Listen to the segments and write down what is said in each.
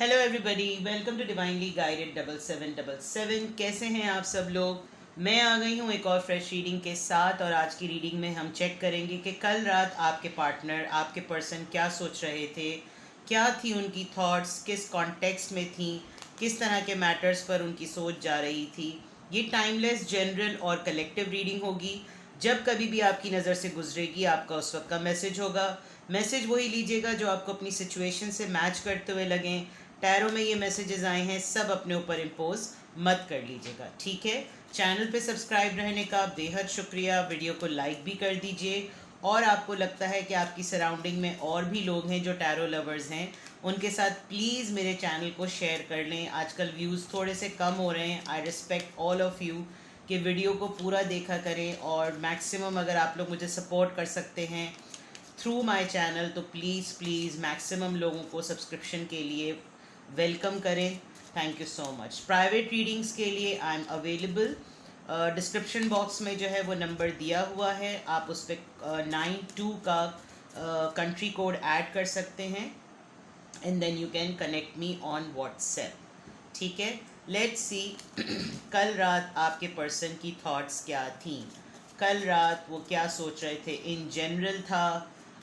Hello everybody, welcome to divinely guided 7777। कैसे हैं आप सब लोग। मैं आ गई हूँ एक और फ्रेश रीडिंग के साथ। और आज की रीडिंग में हम चेक करेंगे कि कल रात आपके पार्टनर, आपके पर्सन क्या सोच रहे थे, क्या थी उनकी थॉट्स, किस कॉन्टेक्स्ट में थी, किस तरह के मैटर्स पर उनकी सोच जा रही थी। ये टाइमलेस, जनरल और कलेक्टिव रीडिंग होगी। जब कभी भी आपकी नज़र से गुजरेगी आपका उस वक्त का मैसेज होगा। मैसेज वही लीजिएगा जो आपको अपनी सिचुएशन से मैच करते हुए लगें। टैरो में ये मैसेजेस आए हैं, सब अपने ऊपर इम्पोज मत कर लीजिएगा, ठीक है। चैनल पे सब्सक्राइब रहने का बेहद शुक्रिया। वीडियो को लाइक भी कर दीजिए। और आपको लगता है कि आपकी सराउंडिंग में और भी लोग हैं जो टैरो लवर्स हैं, उनके साथ प्लीज़ मेरे चैनल को शेयर कर लें। आजकल व्यूज़ थोड़े से कम हो रहे हैं। I respect all of you कि वीडियो को पूरा देखा करें। और मैक्सिमम अगर आप लोग मुझे सपोर्ट कर सकते हैं थ्रू माय चैनल तो प्लीज़ प्लीज़ मैक्सिमम लोगों को सब्सक्रिप्शन के लिए वेलकम करें। Thank you so much. Private readings के लिए I am available. Description box में जो है वो नंबर दिया हुआ है, आप उस पर 92 का कंट्री कोड ऐड कर सकते हैं and then you can connect me on WhatsApp, ठीक है। लेट्स सी कल रात आपके पर्सन की थॉट्स क्या थी, कल रात वो क्या सोच रहे थे। इन जनरल था,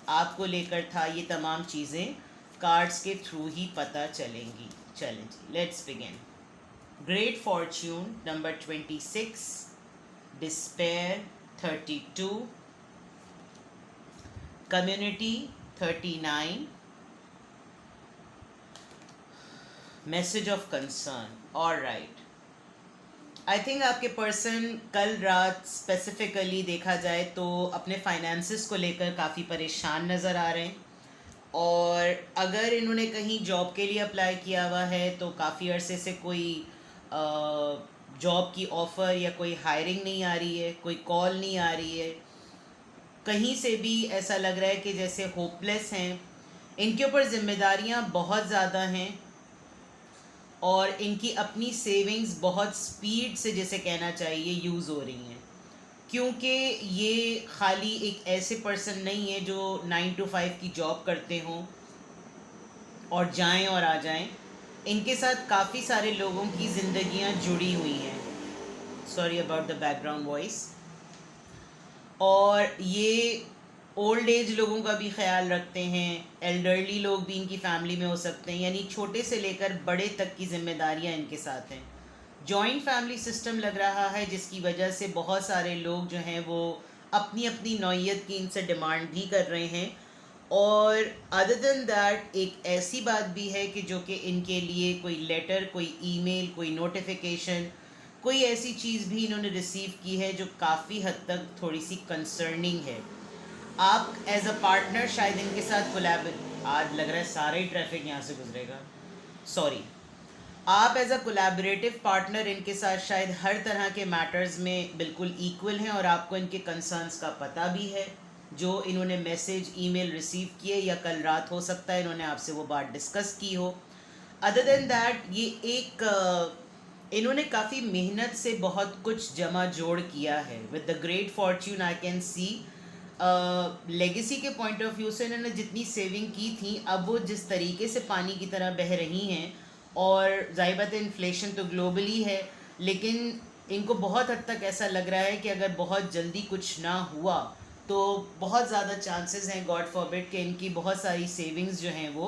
आपको लेकर था, ये तमाम चीज़ें कार्ड्स के थ्रू ही पता चलेंगी। चलें जी, let's begin. Great fortune number 26, despair 32, community 39, message of concern. Alright, I think आपके पर्सन कल रात स्पेसिफिकली देखा जाए तो अपने फाइनेंसिस को लेकर काफ़ी परेशान नज़र आ रहे हैं। और अगर इन्होंने कहीं जॉब के लिए अप्लाई किया हुआ है तो काफ़ी अरसे से कोई जॉब की ऑफ़र या कोई हायरिंग नहीं आ रही है, कोई कॉल नहीं आ रही है। कहीं से भी ऐसा लग रहा है कि जैसे होपलेस हैं। इनके ऊपर ज़िम्मेदारियां बहुत ज़्यादा हैं और इनकी अपनी सेविंग्स बहुत स्पीड से, जैसे कहना चाहिए, यूज़ हो रही हैं। क्योंकि ये खाली एक ऐसे पर्सन नहीं है जो 9 to 5 की जॉब करते हों और जाएं और आ जाएं। इनके साथ काफ़ी सारे लोगों की ज़िंदगियां जुड़ी हुई हैं। Sorry about the background voice. और ये ओल्ड एज लोगों का भी ख्याल रखते हैं, एल्डरली लोग भी इनकी फैमिली में हो सकते हैं, यानी छोटे से लेकर बड़े तक की जिम्मेदारियां इनके साथ हैं। जॉइंट फैमिली सिस्टम लग रहा है जिसकी वजह से बहुत सारे लोग जो हैं वो अपनी अपनी नौइयत की इनसे डिमांड भी कर रहे हैं। और अदर देन दैट एक ऐसी बात भी है कि जो कि इनके लिए कोई लेटर, कोई ईमेल, कोई नोटिफिकेशन, कोई ऐसी चीज़ भी इन्होंने रिसीव की है जो काफ़ी हद तक थोड़ी सी कंसर्निंग है। आप एज अ पार्टनर शायद इनके साथ कोलैबोरेट, आज लग रहा है सारा ही ट्रैफिक यहाँ से गुजरेगा, सॉरी। आप एज अ कोलैबोरेटिव पार्टनर इनके साथ शायद हर तरह के मैटर्स में बिल्कुल इक्वल हैं और आपको इनके कंसर्न्स का पता भी है। जो इन्होंने मैसेज, ईमेल रिसीव किए या कल रात हो सकता है इन्होंने आपसे वो बात डिस्कस की हो। अदर देन दैट ये एक इन्होंने काफ़ी मेहनत से बहुत कुछ जमा जोड़ किया है। With the great Fortune I can see legacy के पॉइंट ऑफ व्यू से इन्होंने जितनी सेविंग की थी अब वो जिस तरीके से पानी की तरह बह रही हैं। और ज़ाहिर बात है इन्फ्लेशन तो ग्लोबली है, लेकिन इनको बहुत हद तक ऐसा लग रहा है कि अगर बहुत जल्दी कुछ ना हुआ तो बहुत ज़्यादा चांसेस हैं, गॉड फॉरबिड, कि इनकी बहुत सारी सेविंग्स जो हैं वो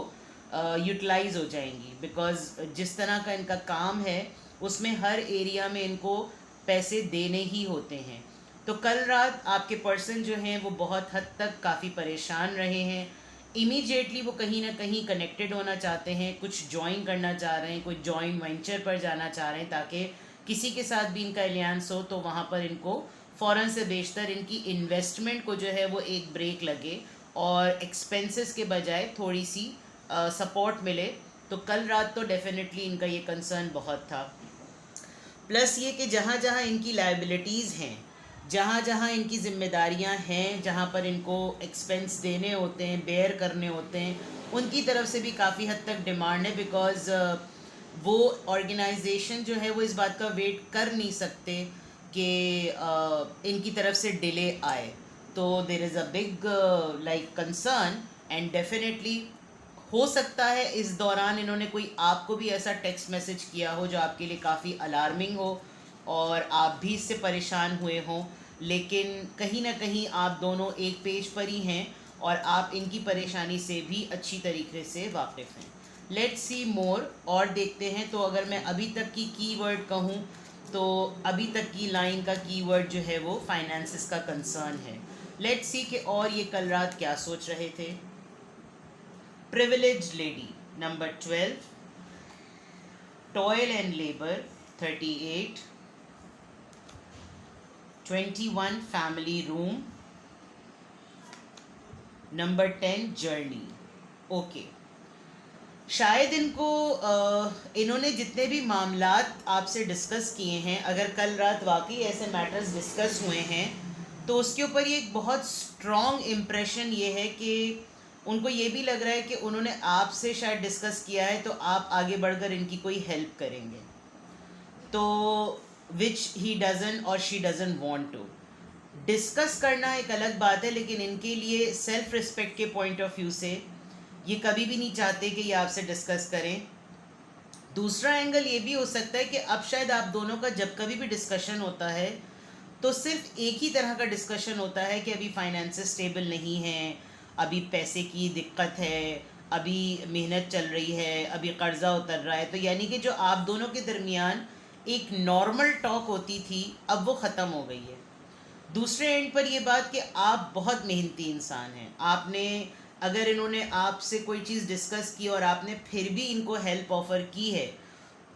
यूटिलाइज हो जाएंगी। बिकॉज़ जिस तरह का इनका काम है उसमें हर एरिया में इनको पैसे देने ही होते हैं। तो कल रात आपके पर्सन जो हैं वो बहुत हद तक काफ़ी परेशान रहे हैं। इमीडिएटली वो कहीं ना कहीं कनेक्टेड होना चाहते हैं, कुछ ज्वाइन करना चाह रहे हैं, कोई जॉइंट वेंचर पर जाना चाह रहे हैं ताकि किसी के साथ भी इनका एलियंस हो तो वहाँ पर इनको फ़ौरन से बेशतर इनकी इन्वेस्टमेंट को जो है वो एक ब्रेक लगे और एक्सपेंसेस के बजाय थोड़ी सी सपोर्ट मिले। तो कल रात तो डेफिनेटली इनका ये कंसर्न बहुत था। प्लस ये कि जहाँ जहाँ इनकी लाइबिलिटीज़ हैं, जहाँ जहाँ इनकी ज़िम्मेदारियाँ हैं, जहाँ पर इनको एक्सपेंस देने होते हैं, बेयर करने होते हैं, उनकी तरफ से भी काफ़ी हद तक डिमांड है। बिकॉज़ वो ऑर्गेनाइजेशन जो है वो इस बात का वेट कर नहीं सकते कि इनकी तरफ से डिले आए। तो there is a big like concern and definitely हो सकता है इस दौरान इन्होंने कोई आपको भी ऐसा टेक्स्ट मैसेज किया हो जो आपके लिए काफ़ी अलार्मिंग हो और आप भी इससे परेशान हुए हों, लेकिन कहीं ना कहीं आप दोनों एक पेज पर ही हैं और आप इनकी परेशानी से भी अच्छी तरीके से वाकिफ़ हैं। लेट्स सी मोर, और देखते हैं। तो अगर मैं अभी तक की कीवर्ड कहूँ तो अभी तक की लाइन का कीवर्ड जो है वो फाइनेंसिस का कंसर्न है। लेट्स सी कि और ये कल रात क्या सोच रहे थे। Privilege lady number 12, toil and labour 38, 21 family room, number 10 journey. Okay, शायद इनको इन्होंने जितने भी मामलात आपसे डिस्कस किए हैं, अगर कल रात वाकई ऐसे मैटर्स डिस्कस हुए हैं तो उसके ऊपर ये एक बहुत स्ट्रॉन्ग इम्प्रेशन ये है कि उनको ये भी लग रहा है कि उन्होंने आपसे शायद डिस्कस किया है तो आप आगे बढ़कर इनकी कोई हेल्प करेंगे, तो विच ही डजन और she doesn't want to. Discuss करना एक अलग बात है, लेकिन इनके लिए सेल्फ रिस्पेक्ट के पॉइंट ऑफ व्यू से ये कभी भी नहीं चाहते कि ये आपसे डिस्कस करें। दूसरा एंगल ये भी हो सकता है कि अब शायद आप दोनों का जब कभी भी डिस्कशन होता है तो सिर्फ एक ही तरह का डिस्कशन होता है कि अभी फाइनेंसेस स्टेबल नहीं हैं, अभी पैसे की दिक्कत है, अभी मेहनत चल रही है, अभी कर्ज़ा उतर रहा है। तो यानी कि जो आप दोनों के दरमियान एक नॉर्मल टॉक होती थी अब वो ख़त्म हो गई है। दूसरे एंड पर ये बात कि आप बहुत मेहनती इंसान हैं, आपने अगर इन्होंने आपसे कोई चीज़ डिस्कस की और आपने फिर भी इनको हेल्प ऑफ़र की है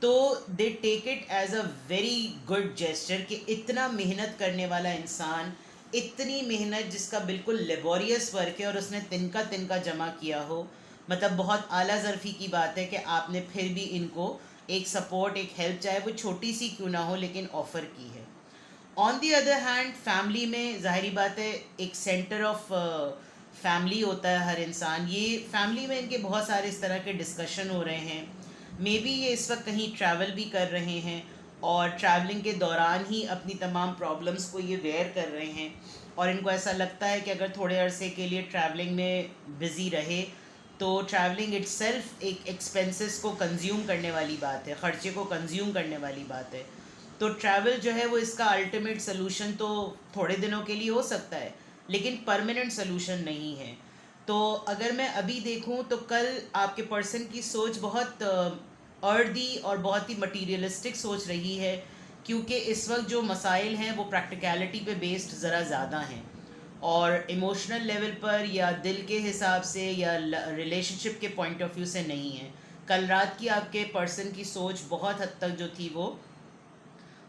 तो they take it as a very good gesture कि इतना मेहनत करने वाला इंसान, इतनी मेहनत जिसका बिल्कुल लेबोरियस वर्क है और उसने तिनका तिनका जमा किया हो, मतलब बहुत आला ज़रफ़ी की बात है कि आपने फिर भी इनको एक सपोर्ट, एक हेल्प, चाहे वो छोटी सी क्यों ना हो, लेकिन ऑफ़र की है। On the other hand family में ज़ाहिरी बात है एक सेंटर ऑफ फैमिली होता है हर इंसान। ये फैमिली में इनके बहुत सारे इस तरह के डिस्कशन हो रहे हैं। मे बी ये इस वक्त कहीं ट्रैवल भी कर रहे हैं और ट्रैवलिंग के दौरान ही अपनी तमाम प्रॉब्लम्स को ये वेयर कर रहे हैं और इनको ऐसा लगता है कि अगर थोड़े अरसे के लिए ट्रैवलिंग में बिज़ी रहे तो ट्रैवलिंग इट्सेल्फ एक एक्सपेंसेस को कंज्यूम करने वाली बात है, ख़र्चे को कंज्यूम करने वाली बात है। तो ट्रैवल जो है वो इसका अल्टीमेट सलूशन तो थोड़े दिनों के लिए हो सकता है, लेकिन परमानेंट सलूशन नहीं है। तो अगर मैं अभी देखूं तो कल आपके पर्सन की सोच बहुत अर्दी और बहुत ही मटीरियलिस्टिक सोच रही है, क्योंकि इस वक्त जो मसाइल हैं वो प्रैक्टिकलिटी पे बेस्ड ज़रा ज़्यादा हैं और इमोशनल लेवल पर या दिल के हिसाब से या रिलेशनशिप के पॉइंट ऑफ व्यू से नहीं है। कल रात की आपके पर्सन की सोच बहुत हद तक जो थी वो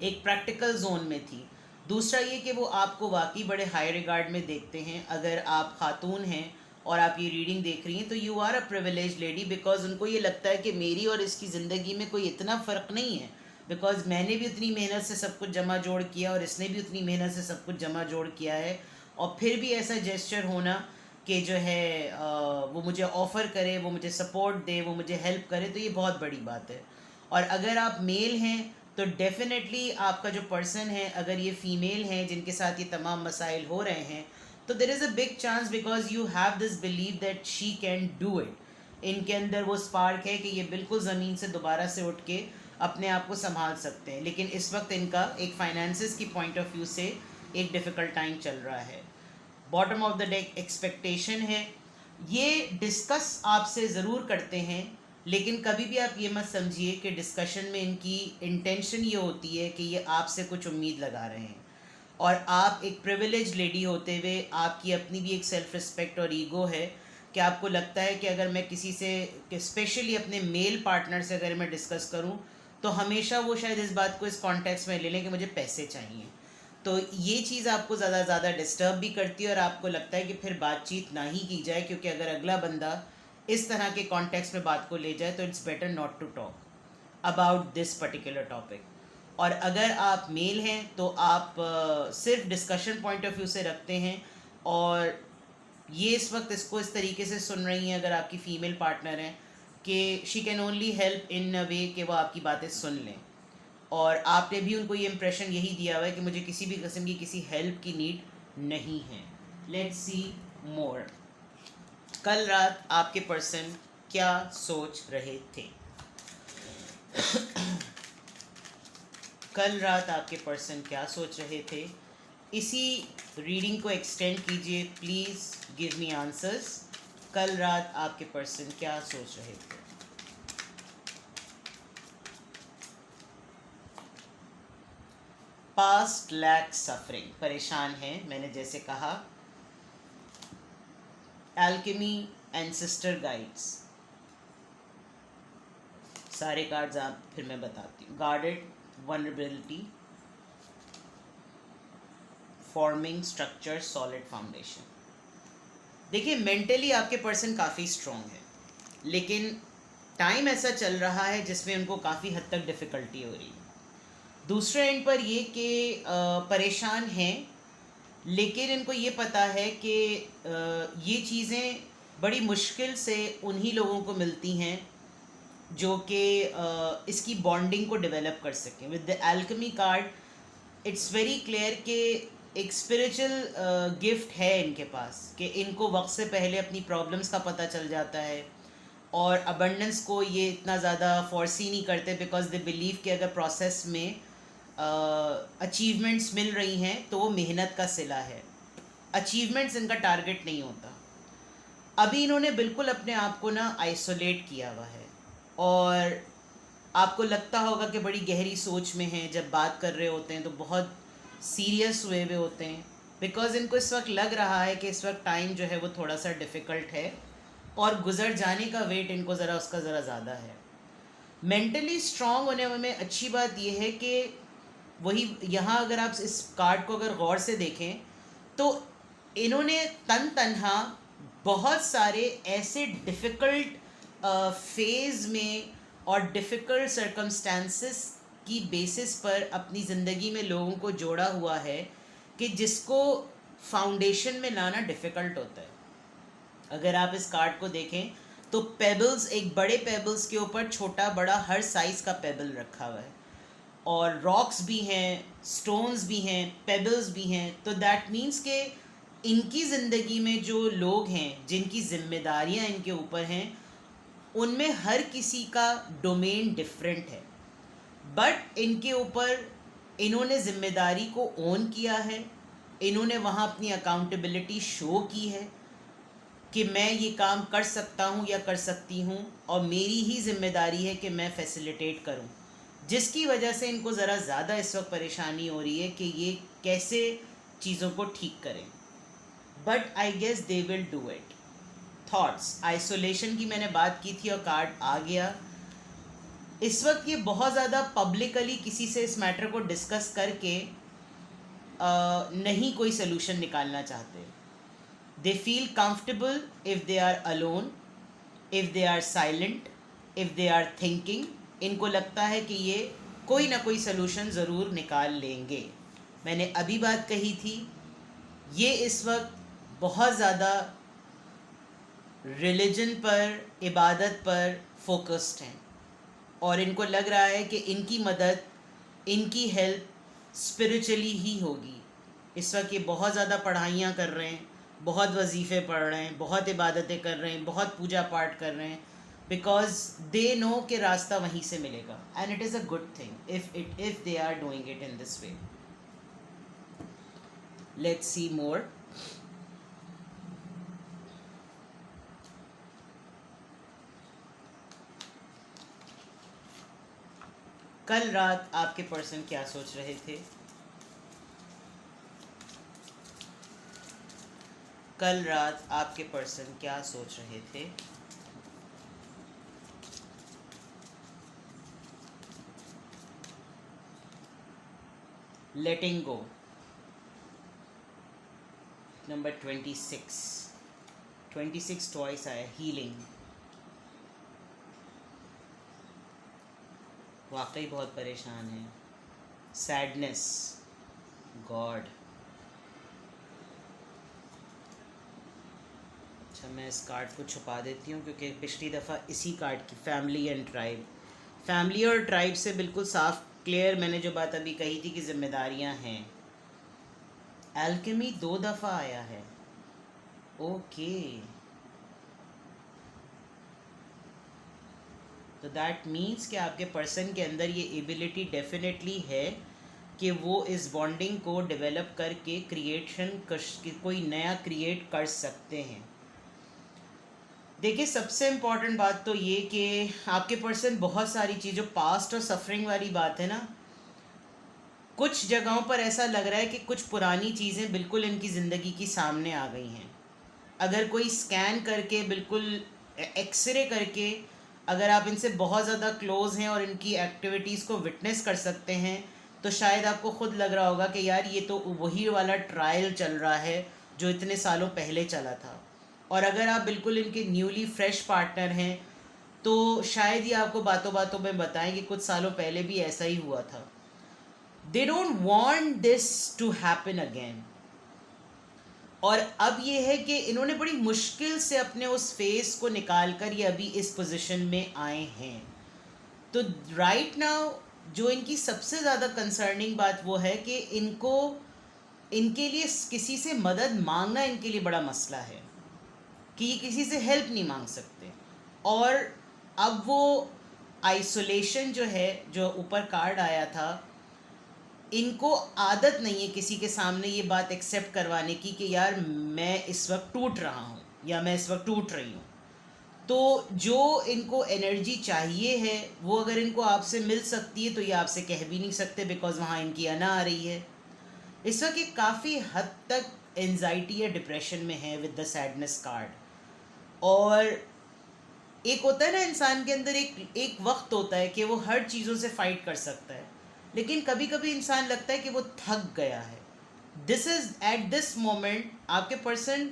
एक प्रैक्टिकल जोन में थी। दूसरा ये कि वो आपको वाकई बड़े हाई रिगार्ड में देखते हैं। अगर आप खातून हैं और आप ये रीडिंग देख रही हैं तो you are a privilege lady, because उनको ये लगता है कि मेरी और इसकी ज़िंदगी में कोई इतना फ़र्क नहीं है, बिकॉज मैंने भी उतनी मेहनत से सब कुछ जमा जोड़ किया और इसने भी उतनी मेहनत से सब कुछ जमा जोड़ किया है, और फिर भी ऐसा जेस्चर होना कि जो है वो मुझे ऑफ़र करे, वो मुझे सपोर्ट दे, वो मुझे हेल्प करे, तो ये बहुत बड़ी बात है। और अगर आप मेल हैं तो डेफिनेटली आपका जो पर्सन है, अगर ये फ़ीमेल हैं जिनके साथ ये तमाम मसाइल हो रहे हैं, तो there is a big chance because you have this believe that she can do it. इनके अंदर वो स्पार्क है कि ये बिल्कुल ज़मीन से दोबारा से उठ के अपने आप को संभाल सकते हैं, लेकिन इस वक्त इनका एक फाइनेंसिस की पॉइंट ऑफ व्यू से एक डिफ़िकल्ट टाइम चल रहा है। Bottom of the deck expectation है, ये डिस्कस आपसे ज़रूर करते हैं, लेकिन कभी भी आप ये मत समझिए कि डिस्कशन में इनकी इंटेंशन ये होती है कि ये आपसे कुछ उम्मीद लगा रहे हैं। और आप एक प्रिविलेज लेडी होते हुए आपकी अपनी भी एक सेल्फ रिस्पेक्ट और ईगो है कि आपको लगता है कि अगर मैं किसी से, स्पेशली अपने मेल पार्टनर से अगर मैं डिस्कस करूं तो हमेशा वो शायद इस बात को इस कॉन्टेक्स्ट में ले लें कि मुझे पैसे चाहिए। तो ये चीज़ आपको ज़्यादा डिस्टर्ब भी करती है और आपको लगता है कि फिर बातचीत ना ही की जाए, क्योंकि अगर अगला बंदा इस तरह के कॉन्टेक्स्ट में बात को ले जाए तो it's better not to talk about this particular topic. और अगर आप मेल हैं तो आप सिर्फ डिस्कशन पॉइंट ऑफ व्यू से रखते हैं और ये इस वक्त इसको इस तरीके से सुन रही हैं, अगर आपकी फ़ीमेल पार्टनर हैं, कि she can only help in a way कि वो आपकी बातें सुन लें, और आपने भी उनको ये इम्प्रेशन यही दिया हुआ है कि मुझे किसी भी किस्म की किसी हेल्प की नीड नहीं है। Let's see more. कल रात आपके पर्सन क्या सोच रहे थे? कल रात आपके पर्सन क्या सोच रहे थे? इसी रीडिंग को एक्सटेंड कीजिए, प्लीज़ गिव मी आंसर्स। कल रात आपके पर्सन क्या सोच रहे थे? पास्ट लैक सफरिंग, परेशान है, मैंने जैसे कहा। एल्केमी एंड सिस्टर गाइड्स, सारे कार्ड्स आप फिर मैं बताती हूँ। Guarded, vulnerability, forming structure, solid foundation. देखिए, मेंटली आपके पर्सन काफ़ी स्ट्रॉन्ग है, लेकिन टाइम ऐसा चल रहा है जिसमें उनको काफ़ी हद तक डिफ़िकल्टी हो रही है। दूसरे एंड पर ये कि परेशान हैं, लेकिन इनको ये पता है कि ये चीज़ें बड़ी मुश्किल से उन्हीं लोगों को मिलती हैं जो कि इसकी बॉन्डिंग को डेवलप कर सकें। With the alchemy card it's very clear कि एक स्पिरिचुअल गिफ्ट है इनके पास, कि इनको वक्त से पहले अपनी प्रॉब्लम्स का पता चल जाता है, और अबंडेंस को ये इतना ज़्यादा फोर्सी नहीं करते, बिकॉज दे बिलीव कि अगर प्रोसेस में अचीवमेंट्स मिल रही हैं तो वो मेहनत का सिला है। अचीवमेंट्स इनका टारगेट नहीं होता। अभी इन्होंने बिल्कुल अपने आप को ना आइसोलेट किया हुआ है, और आपको लगता होगा कि बड़ी गहरी सोच में हैं। जब बात कर रहे होते हैं तो बहुत सीरियस हुए हुए होते हैं, बिकॉज इनको इस वक्त लग रहा है कि इस वक्त टाइम जो है वो थोड़ा सा डिफ़िकल्ट है, और गुज़र जाने का वेट इनको ज़रा उसका ज़रा ज़्यादा है। मेंटली स्ट्रॉन्ग होने में अच्छी बात यह है कि वही यहाँ अगर आप इस कार्ड को अगर गौर से देखें तो इन्होंने तन तनहा बहुत सारे ऐसे डिफ़िकल्ट फेज़ में और डिफ़िकल्ट सर्कमस्टेंसेस की बेसिस पर अपनी ज़िंदगी में लोगों को जोड़ा हुआ है, कि जिसको फाउंडेशन में लाना डिफ़िकल्ट होता है। अगर आप इस कार्ड को देखें तो पेबल्स, एक बड़े पेबल्स के ऊपर छोटा बड़ा हर साइज़ का पेबल रखा हुआ है, और रॉक्स भी हैं, स्टोन्स भी हैं, पेबल्स भी हैं। तो दैट मीन्स के इनकी ज़िंदगी में जो लोग हैं जिनकी जिम्मेदारियां इनके ऊपर हैं, उनमें हर किसी का डोमेन डिफरेंट है, बट इनके ऊपर इन्होंने ज़िम्मेदारी को ओन किया है। इन्होंने वहाँ अपनी अकाउंटेबिलिटी शो की है कि मैं ये काम कर सकता हूँ या कर सकती हूँ, और मेरी ही जिम्मेदारी है कि मैं फैसिलिटेट करूँ, जिसकी वजह से इनको ज़रा ज़्यादा इस वक्त परेशानी हो रही है कि ये कैसे चीज़ों को ठीक करें। But I guess they will do it. Thoughts, isolation की मैंने बात की थी और कार्ड आ गया। इस वक्त ये बहुत ज़्यादा पब्लिकली किसी से इस मैटर को डिस्कस करके नहीं कोई सलूशन निकालना चाहते। They feel comfortable if they are alone, if they are silent, if they are thinking. इनको लगता है कि ये कोई ना कोई सलूशन ज़रूर निकाल लेंगे। मैंने अभी बात कही थी, ये इस वक्त बहुत ज़्यादा रिलीजन पर, इबादत पर फोकस्ड हैं, और इनको लग रहा है कि इनकी मदद, इनकी हेल्प स्पिरिचुअली ही होगी। इस वक्त ये बहुत ज़्यादा पढ़ाइयाँ कर रहे हैं, बहुत वजीफ़े पढ़ रहे हैं, बहुत इबादतें कर रहे हैं, बहुत पूजा पाठ कर रहे हैं, बिकॉज दे नो कि रास्ता वहीं से मिलेगा, and it is a good thing if they are doing it in this way. Let's see more. कल रात आपके पर्सन क्या सोच रहे थे? कल रात आपके पर्सन क्या सोच रहे थे? लेटिंग गो, नंबर 26 ट्वाइस आया। हीलिंग, वाकई बहुत परेशान है। Sadness, God. अच्छा, मैं इस कार्ड को छुपा देती हूँ, क्योंकि पिछली दफ़ा इसी कार्ड की फैमिली एंड ट्राइब, फैमिली और ट्राइब से बिल्कुल साफ क्लियर मैंने जो बात अभी कही थी कि जिम्मेदारियाँ हैं। एल्केमी 2 दफ़ा आया है। ओके, तो दैट मीन्स कि आपके पर्सन के अंदर ये एबिलिटी डेफिनेटली है कि वो इस बॉन्डिंग को डेवलप करके कोई नया क्रिएट कर सकते हैं। देखिए, सबसे इम्पॉर्टेंट बात तो ये कि आपके पर्सन बहुत सारी चीज़ों, पास्ट और सफरिंग वाली बात है ना, कुछ जगहों पर ऐसा लग रहा है कि कुछ पुरानी चीज़ें बिल्कुल इनकी ज़िंदगी की सामने आ गई हैं। अगर कोई स्कैन करके, बिल्कुल एक्सरे करके, अगर आप इनसे बहुत ज़्यादा क्लोज़ हैं और इनकी एक्टिविटीज़ को विटनेस कर सकते हैं, तो शायद आपको खुद लग रहा होगा कि यार ये तो वही वाला ट्रायल चल रहा है जो इतने सालों पहले चला था। और अगर आप बिल्कुल इनके न्यूली फ्रेश पार्टनर हैं तो शायद ये आपको बातों बातों में बताएं कि कुछ सालों पहले भी ऐसा ही हुआ था। They don't want this to happen again. और अब ये है कि इन्होंने बड़ी मुश्किल से अपने उस फेस को निकाल कर ये अभी इस पोजीशन में आए हैं। तो राइट नाउ जो इनकी सबसे ज़्यादा कंसर्निंग बात वो है कि इनके लिए किसी से मदद मांगना इनके लिए बड़ा मसला है कि ये किसी से हेल्प नहीं मांग सकते। और अब वो आइसोलेशन जो है, जो ऊपर कार्ड आया था, इनको आदत नहीं है किसी के सामने ये बात एक्सेप्ट करवाने की कि यार मैं इस वक्त टूट रहा हूँ या मैं इस वक्त टूट रही हूँ। तो जो इनको एनर्जी चाहिए है वो अगर इनको आपसे मिल सकती है तो ये आपसे कह भी नहीं सकते, बिकॉज वहाँ इनकी अना आ रही है। इस वक्त ये काफ़ी हद तक एंजाइटी या डिप्रेशन में है विद द सैडनेस कार्ड। और एक होता है ना इंसान के अंदर एक वक्त होता है कि वो हर चीज़ों से फाइट कर सकता है, लेकिन कभी कभी इंसान लगता है कि वो थक गया है। This is at this moment आपके पर्सन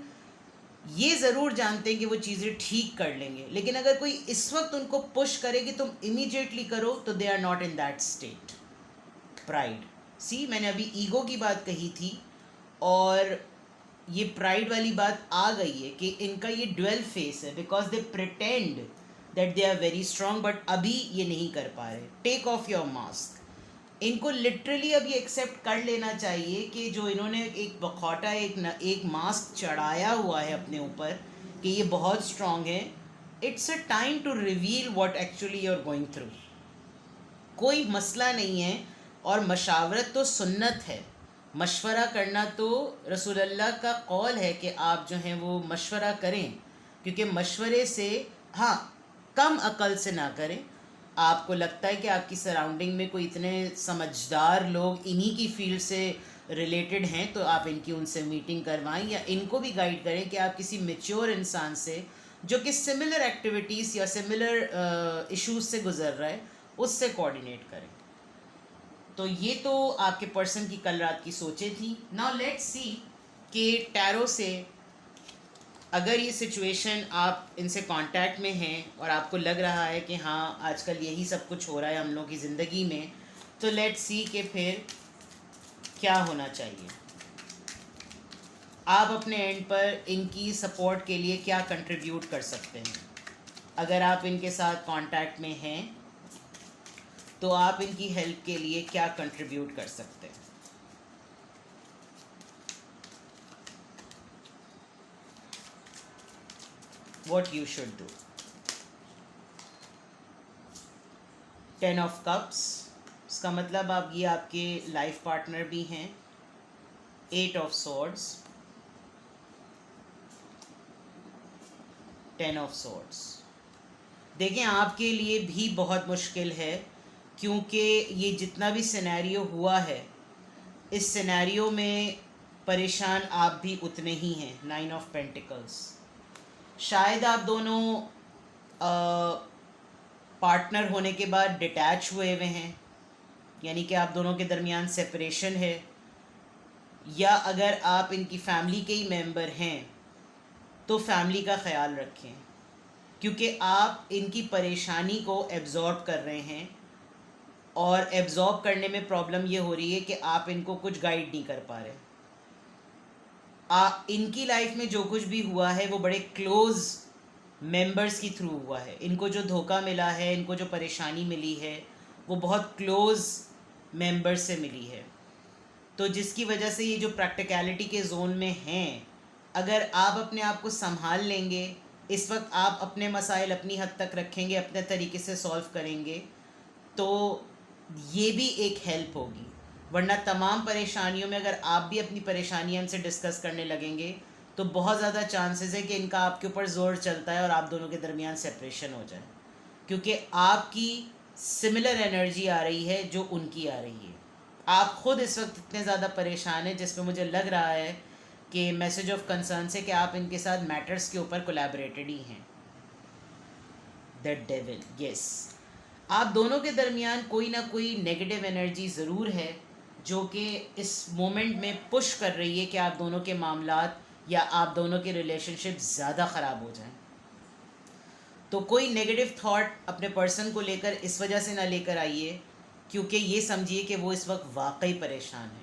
ये ज़रूर जानते हैं कि वो चीज़ें ठीक कर लेंगे, लेकिन अगर कोई इस वक्त उनको पुश करे कि तुम इमीडिएटली करो, तो they are not in that state. Pride, see मैंने अभी ईगो की बात कही थी और ये प्राइड वाली बात आ गई है कि इनका ये ड्वेल फेस है, because they pretend that they are very strong, but अभी ये नहीं कर पा रहे। Take off your mask. इनको लिटरली अब ये एक्सेप्ट कर लेना चाहिए कि जो इन्होंने एक बखौटा एक मास्क चढ़ाया हुआ है अपने ऊपर कि ये बहुत स्ट्रांग है, it's a time to reveal what actually you are going through. कोई मसला नहीं है, और मशावरत तो सुन्नत है, मशवरा करना तो रसूलुल्लाह का कौल है कि आप जो हैं वो मशवरा करें, क्योंकि मशवरे से, हाँ, कम अकल से ना करें। आपको लगता है कि आपकी सराउंडिंग में कोई इतने समझदार लोग इन्हीं की फील्ड से रिलेटेड हैं, तो आप इनकी उनसे मीटिंग करवाएं, या इनको भी गाइड करें कि आप किसी मेच्योर इंसान से जो कि सिमिलर एक्टिविटीज़ या सिमिलर इश्यूज से गुजर रहा है उससे कोऑर्डिनेट करें। तो ये तो आपके पर्सन की कल रात की सोचें थी। नाउ लेट्स सी कि टैरो से अगर ये सिचुएशन आप इनसे कांटेक्ट में हैं और आपको लग रहा है कि हाँ आजकल यही सब कुछ हो रहा है हम लोगों की ज़िंदगी में, तो लेट्स सी कि फिर क्या होना चाहिए। आप अपने एंड पर इनकी सपोर्ट के लिए क्या कंट्रीब्यूट कर सकते हैं। अगर आप इनके साथ कांटेक्ट में हैं तो आप इनकी हेल्प के लिए क्या कंट्रीब्यूट कर सकते हैं। What you should do. 10 of Cups, इसका मतलब आप ये आपके लाइफ पार्टनर भी हैं। 8 of Swords, 10 of Swords। देखें, आपके लिए भी बहुत मुश्किल है, क्योंकि ये जितना भी सिनेरियो हुआ है, इस सिनेरियो में परेशान आप भी उतने ही हैं। 9 of Pentacles। शायद आप दोनों पार्टनर होने के बाद डिटैच हुए हुए हैं, यानी कि आप दोनों के दरमियान सेपरेशन है, या अगर आप इनकी फैमिली के ही मेंबर हैं तो फैमिली का ख्याल रखें, क्योंकि आप इनकी परेशानी को एब्जॉर्ब कर रहे हैं, और एब्जॉर्ब करने में प्रॉब्लम ये हो रही है कि आप इनको कुछ गाइड नहीं कर पा रहे। इनकी लाइफ में जो कुछ भी हुआ है वो बड़े क्लोज़ मेंबर्स की थ्रू हुआ है। इनको जो धोखा मिला है, इनको जो परेशानी मिली है, वो बहुत क्लोज़ मेंबर से मिली है। तो जिसकी वजह से ये जो प्रैक्टिकलिटी के जोन में हैं, अगर आप अपने आप को संभाल लेंगे इस वक्त आप अपने मसाइल अपनी हद तक रखेंगे, अपने तरीके से सॉल्व करेंगे, तो ये भी एक हेल्प होगी। वरना तमाम परेशानियों में अगर आप भी अपनी परेशानी हमसे डिस्कस करने लगेंगे तो बहुत ज़्यादा चांसेस है कि इनका आपके ऊपर ज़ोर चलता है और आप दोनों के दरमियान सेपरेशन हो जाए, क्योंकि आपकी सिमिलर एनर्जी आ रही है जो उनकी आ रही है। आप ख़ुद इस वक्त इतने ज़्यादा परेशान हैं जिसमें मुझे लग रहा है कि मैसेज ऑफ कंसर्न से कि आप इनके साथ मैटर्स के ऊपर कोलैबोरेटेड ही हैं। The devil, yes. आप दोनों के दरमियान कोई ना कोई नेगेटिव एनर्जी ज़रूर है जो कि इस मोमेंट में पुश कर रही है कि आप दोनों के मामलात या आप दोनों के रिलेशनशिप ज़्यादा ख़राब हो जाएं। तो कोई नेगेटिव थॉट अपने पर्सन को लेकर इस वजह से ना लेकर आइए, क्योंकि ये समझिए कि वो इस वक्त वाकई परेशान है।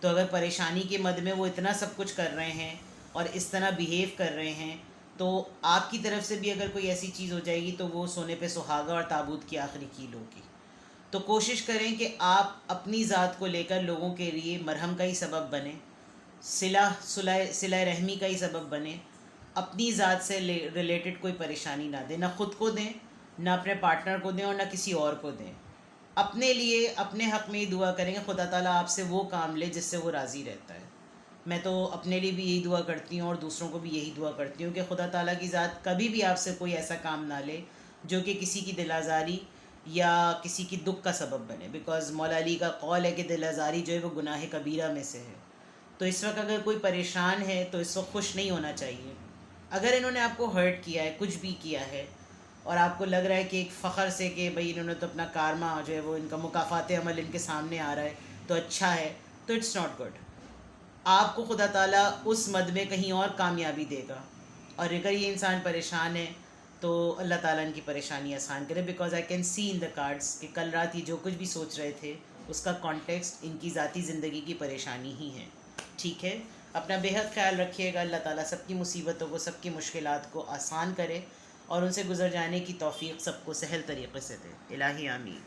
तो अगर परेशानी के मद में वो इतना सब कुछ कर रहे हैं और इस तरह बिहेव कर रहे हैं, तो आपकी तरफ से भी अगर कोई ऐसी चीज़ हो जाएगी तो वो सोने पे सुहागा और ताबूत की आखिरी कील होगी। तो कोशिश करें कि आप अपनी ज़ात को लेकर लोगों के लिए मरहम का ही सबब बने, सिला रहमी का ही सबब बने। अपनी ज़ात से रिलेटेड कोई परेशानी ना दें, ना ख़ुद को दें, ना अपने पार्टनर को दें और ना किसी और को दें। अपने लिए अपने हक़ में ही दुआ करेंगे खुदा ताला आपसे वो काम ले जिससे वो राज़ी रहता है। मैं तो अपने लिए भी यही दुआ करती हूँ और दूसरों को भी यही दुआ करती हूँ कि खुदा ताला की ज़ात कभी भी आपसे कोई ऐसा काम ना ले जो कि किसी की दिल आज़ारी या किसी की दुख का सबब बने। बिकॉज़ मौला अली का कौल है कि दिल आज़ारी जो है वो गुनाह कबीरा में से है। तो इस वक्त अगर कोई परेशान है तो इस वक्त खुश नहीं होना चाहिए। अगर इन्होंने आपको हर्ट किया है, कुछ भी किया है, और आपको लग रहा है कि एक फ़ख्र से कि भाई इन्होंने तो अपना कारमा जो है वो इनका मुकाफ़ात अमल इनके सामने आ रहा है तो अच्छा है, तो इट्स नॉट गुड। आपको खुदा ताला उस मद में कहीं और कामयाबी देगा। और अगर ये इंसान परेशान है तो अल्लाह ताला इनकी परेशानी आसान करे। Because I can see in the cards कि कल रात ये जो कुछ भी सोच रहे थे उसका कॉन्टेक्स्ट इनकी ज़ाती ज़िंदगी की परेशानी ही है। ठीक है, अपना बेहद ख्याल रखिएगा। अल्लाह ताला सबकी मुसीबतों को, सबकी मुश्किलात को आसान करे और उनसे गुज़र जाने की तौफ़ीक़ सबको सहल तरीक़े से दे। इलाही आमीन।